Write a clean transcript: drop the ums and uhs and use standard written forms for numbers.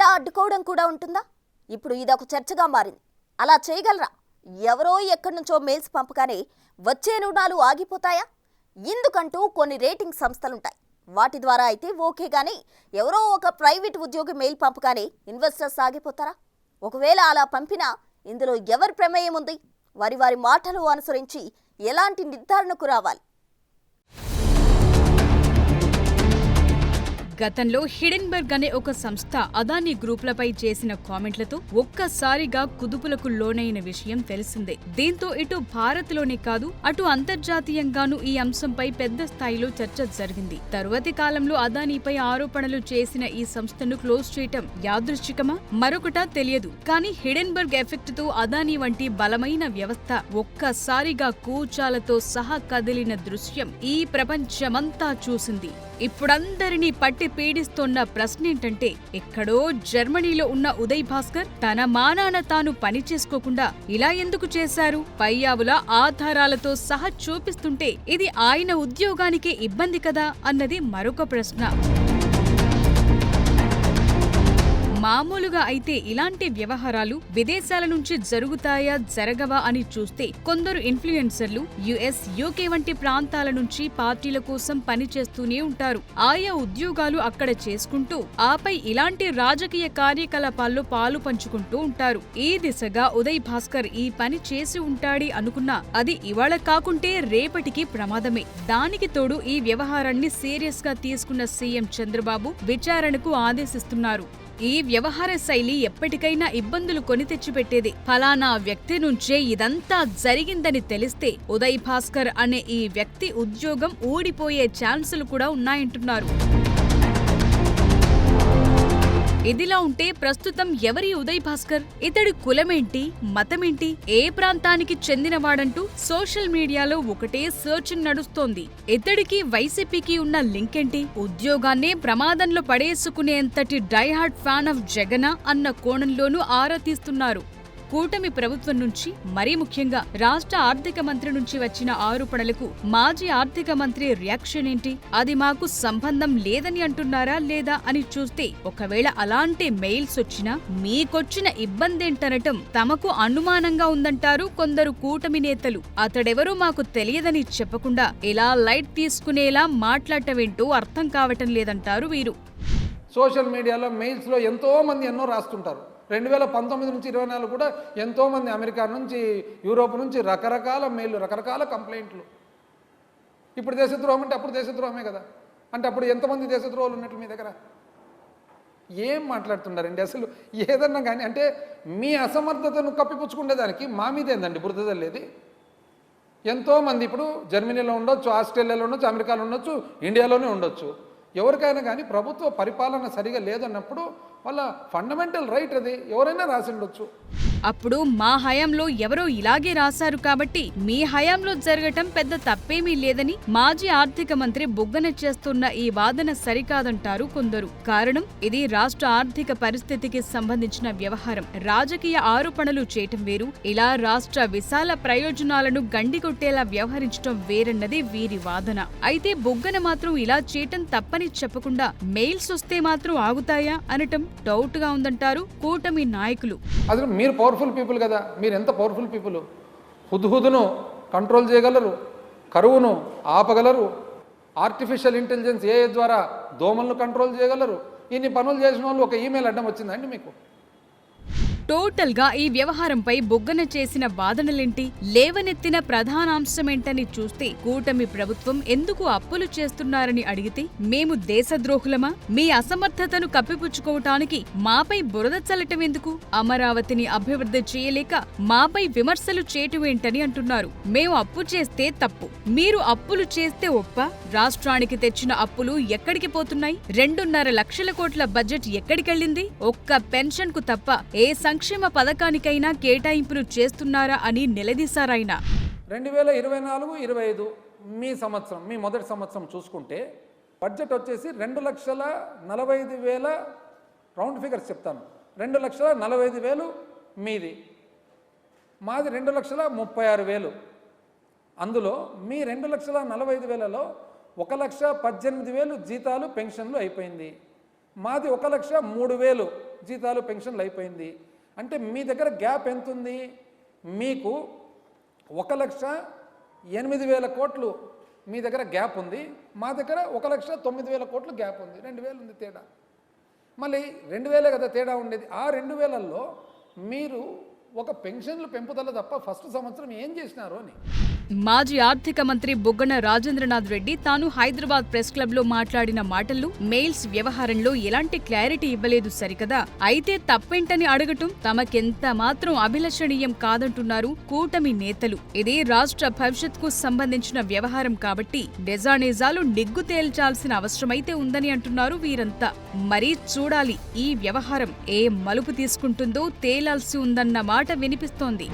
ఇలా అడ్డుకోవడం కూడా ఉంటుందా? ఇప్పుడు ఇదొక చర్చగా మారింది. అలా చేయగలరా? ఎవరో ఎక్కడి నుంచో మెయిల్స్ పంపగానే వచ్చే రుణాలు ఆగిపోతాయా? ఇందుకంటూ కొన్ని రేటింగ్ సంస్థలుంటాయి. వాటి ద్వారా అయితే ఓకే, కానీ ఎవరో ఒక ప్రైవేట్ ఉద్యోగి మెయిల్ పంపగానే ఇన్వెస్టర్స్ ఆగిపోతారా? ఒకవేళ అలా పంపినా ఇందులో ఎవరి ప్రమేయం ఉంది? వారి వారి మాటలు అనుసరించి ఎలాంటి నిర్ధారణకు రావాలి? గతంలో హిడెన్బర్గ్ అనే ఒక సంస్థ అదానీ గ్రూపులపై చేసిన కామెంట్లతో ఒక్కసారిగా కుదుపులకు లోనైన విషయం తెలిసిందే. దీంతో ఇటు భారత్లోనే కాదు, అటు అంతర్జాతీయంగానూ ఈ అంశంపై పెద్ద స్థాయిలో చర్చ జరిగింది. తరువాతి కాలంలో అదానీపై ఆరోపణలు చేసిన ఈ సంస్థను క్లోజ్ చేయటం యాదృచ్ఛికమా మరొకటా తెలియదు. కానీ హిడెన్బర్గ్ ఎఫెక్ట్ తో అదానీ వంటి బలమైన వ్యవస్థ ఒక్కసారిగా కూచాలతో సహా కదిలిన దృశ్యం ఈ ప్రపంచమంతా చూసింది. ఇప్పుడందరినీ పట్టి పీడిస్తోన్న ప్రశ్నేంటంటే, ఎక్కడో జర్మనీలో ఉన్న ఉదయ్ భాస్కర్ తన మానాన తాను పని చేసుకోకుండా ఇలా ఎందుకు చేశారు? పయ్యావుల ఆధారాలతో సహా చూపిస్తుంటే ఇది ఆయన ఉద్యోగానికే ఇబ్బంది కదా అన్నది మరొక ప్రశ్న. మామూలుగా అయితే ఇలాంటి వ్యవహారాలు విదేశాల నుంచి జరుగుతాయా జరగవా అని చూస్తే కొందరు ఇన్ఫ్లుయెన్సర్లు యుఎస్, యూకే వంటి ప్రాంతాల నుంచి పార్టీల కోసం పనిచేస్తూనే ఉంటారు. ఆయా ఉద్యోగాలు అక్కడ చేసుకుంటూ ఆపై ఇలాంటి రాజకీయ కార్యకలాపాల్లో పాలు పంచుకుంటూ ఉంటారు. ఈ దిశగా ఉదయ్ భాస్కర్ ఈ పని చేసి ఉంటాడి అనుకున్నా అది ఇవాళ కాకుంటే రేపటికి ప్రమాదమే. దానికి తోడు ఈ వ్యవహారాన్ని సీరియస్ గా తీసుకున్న సీఎం చంద్రబాబు విచారణకు ఆదేశిస్తున్నారు. ఈ వ్యవహార శైలి ఎప్పటికైనా ఇబ్బందులు కొని తెచ్చిపెట్టేదే. ఫలానా వ్యక్తి నుంచే ఇదంతా జరిగిందని తెలిస్తే ఉదయ్ భాస్కర్ అనే ఈ వ్యక్తి ఉద్యోగం ఊడిపోయే ఛాన్సులు కూడా ఉన్నాయంటున్నారు. ఇదిలా ఉంటే ప్రస్తుతం ఎవరి ఉదయ్ భాస్కర్? ఇతడి కులమేంటి, మతమేంటి, ఏ ప్రాంతానికి చెందినవాడంటూ సోషల్ మీడియాలో ఒకటే సెర్చ్ నడుస్తోంది. ఇతడికి వైసీపీకి ఉన్న లింక్ ఏంటి? ఉద్యోగాన్నే ప్రమాదంలో పడేసుకునేంతటి డైహార్డ్ ఫ్యాన్ ఆఫ్ జగనా అన్న కోణంలోనూ ఆరా తీస్తున్నారు. కూటమి ప్రభుత్వం నుంచి, మరీ ముఖ్యంగా రాష్ట్ర ఆర్థిక మంత్రి నుంచి వచ్చిన ఆరోపణలకు మాజీ ఆర్థిక మంత్రి రియాక్షన్ ఏంటి? అది మాకు సంబంధం లేదని అంటున్నారా లేదా అని చూస్తే, ఒకవేళ అలాంటి మెయిల్స్ వచ్చినా మీకొచ్చిన ఇబ్బందేంటనటం తమకు అనుమానంగా ఉందంటారు కొందరు కూటమి నేతలు. అతడెవరూ మాకు తెలియదని చెప్పకుండా ఇలా లైట్ తీసుకునేలా మాట్లాడటమేంటో అర్థం కావటం లేదంటారు వీరు. సోషల్ మీడియాలో మెయిల్స్లో ఎంతో మంది ఎన్నో రాస్తుంటారు. 2019 నుంచి 24 కూడా ఎంతోమంది అమెరికా నుంచి, యూరోప్ నుంచి రకరకాల మెయిల్లు, రకరకాల కంప్లైంట్లు. ఇప్పుడు దేశద్రోహం అంటే అప్పుడు దేశద్రోహమే కదా. అంటే అప్పుడు ఎంతమంది దేశద్రోహాలు ఉన్నట్లు మీ దగ్గర? ఏం మాట్లాడుతున్నారండి అసలు? ఏదన్నా కానీ అంటే మీ అసమర్థతను కప్పిపుచ్చుకునేదానికి మా మీద ఏందండి బురద లేదు? ఎంతోమంది ఇప్పుడు జర్మనీలో ఉండొచ్చు, ఆస్ట్రేలియాలో ఉండొచ్చు, అమెరికాలో ఉండొచ్చు, ఇండియాలోనే ఉండొచ్చు. ఎవరికైనా కానీ ప్రభుత్వ పరిపాలన సరిగా లేదన్నప్పుడు వాళ్ళ ఫండమెంటల్ రైట్ అది, ఎవరైనా రాసి ఉండొచ్చు. అప్పుడు మా హయాంలో ఎవరో ఇలాగే రాశారు కాబట్టి మీ హయాంలో జరగటం పెద్ద తప్పేమీ లేదని మాజీ ఆర్థిక మంత్రి బుగ్గన చేస్తున్న ఈ వాదన సరికాదంటారు కొందరు. కారణం, ఇది రాష్ట్ర ఆర్థిక పరిస్థితికి సంబంధించిన వ్యవహారం. రాజకీయ ఆరోపణలు చేయటం వేరు, ఇలా రాష్ట్ర విశాల ప్రయోజనాలను గండికొట్టేలా వ్యవహరించటం వేరన్నది వీరి వాదన. అయితే బుగ్గన మాత్రం ఇలా చేయటం తప్పని చెప్పకుండా మెయిల్స్ వస్తే మాత్రం ఆగుతాయా అనటం డౌట్ గా ఉందంటారు కూటమి నాయకులు. అసలు మీరు పవర్ఫుల్ పీపుల్ కదా, మీరు ఎంత పవర్ఫుల్ పీపుల్? హుద్హుద్ను కంట్రోల్ చేయగలరు, కరువును ఆపగలరు, ఆర్టిఫిషియల్ ఇంటెలిజెన్స్ ఏఐ ద్వారా దోమలను కంట్రోల్ చేయగలరు. ఇన్ని పనులు చేసిన వాళ్ళు ఒక ఈమెయిల్ అడ్డం వచ్చిందండి మీకు? టోటల్ గా ఈ వ్యవహారంపై బుగ్గన చేసిన వాదనలేంటి, లేవనెత్తిన ప్రధానాంశమేంటని చూస్తే, కూటమి ప్రభుత్వం ఎందుకు అప్పులు చేస్తున్నారని అడిగితే, మేము దేశద్రోహులమా? మీ అసమర్థతను కప్పిపుచ్చుకోవటానికి మాపై బురద చల్లటం ఎందుకు? అమరావతిని అభివృద్ధి చేయలేక మాపై విమర్శలు చేయటమేంటని అంటున్నారు. మేము అప్పు చేస్తే తప్పు, మీరు అప్పులు చేస్తే ఒప్ప? రాష్ట్రానికి తెచ్చిన అప్పులు ఎక్కడికి పోతున్నాయి? 2.5 లక్షల కోట్ల బడ్జెట్ ఎక్కడికెళ్ళింది? ఒక్క పెన్షన్ కు తప్ప ఏ సంక్షేమ పథకానికైనా కేటాయింపులు చేస్తున్నారా అని నిలదీశారాయన. 2024-25 మీ సంవత్సరం, మీ మొదటి సంవత్సరం చూసుకుంటే బడ్జెట్ వచ్చేసి 2,45,000, రౌండ్ ఫిగర్స్ చెప్తాను, 2,45,000 మీది, మాది 2,36,000. అందులో మీ 2,45,000లో 1,18,000 జీతాలు, పెన్షన్లు అయిపోయింది. మాది 1,03,000 జీతాలు పెన్షన్లు అయిపోయింది. అంటే మీ దగ్గర గ్యాప్ ఎంత ఉంది? మీకు 1,08,000 కోట్లు మీ దగ్గర గ్యాప్ ఉంది, మా దగ్గర 1,09,000 కోట్లు గ్యాప్ ఉంది. 2,000 ఉంది తేడా. మళ్ళీ 2,000 కదా తేడా ఉండేది. ఆ 2,000లో మీరు ఒక పెన్షన్లు పెంపుదల తప్ప ఫస్ట్ సంవత్సరం ఏం చేసినారు అని. మాజీ ఆర్థిక మంత్రి బుగ్గన రాజేంద్రనాథ్ రెడ్డి తాను హైదరాబాద్ ప్రెస్ క్లబ్ లో మాట్లాడిన మాటల్లో మెయిల్స్ వ్యవహారంలో ఎలాంటి క్లారిటీ ఇవ్వలేదు సరికదా. అయితే తప్పేంటని అడగటం తమకెంత మాత్రం అభిలషణీయం కాదంటున్నారు కూటమి నేతలు. ఇది రాష్ట్ర భవిష్యత్కు సంబంధించిన వ్యవహారం కాబట్టి నిజానిజాలు నిగ్గు తేల్చాల్సిన అవసరమైతే ఉందని అంటున్నారు వీరంతా. మరీ చూడాలి ఈ వ్యవహారం ఏ మలుపు తీసుకుంటుందో తేలాల్సి ఉందన్న మాట వినిపిస్తోంది.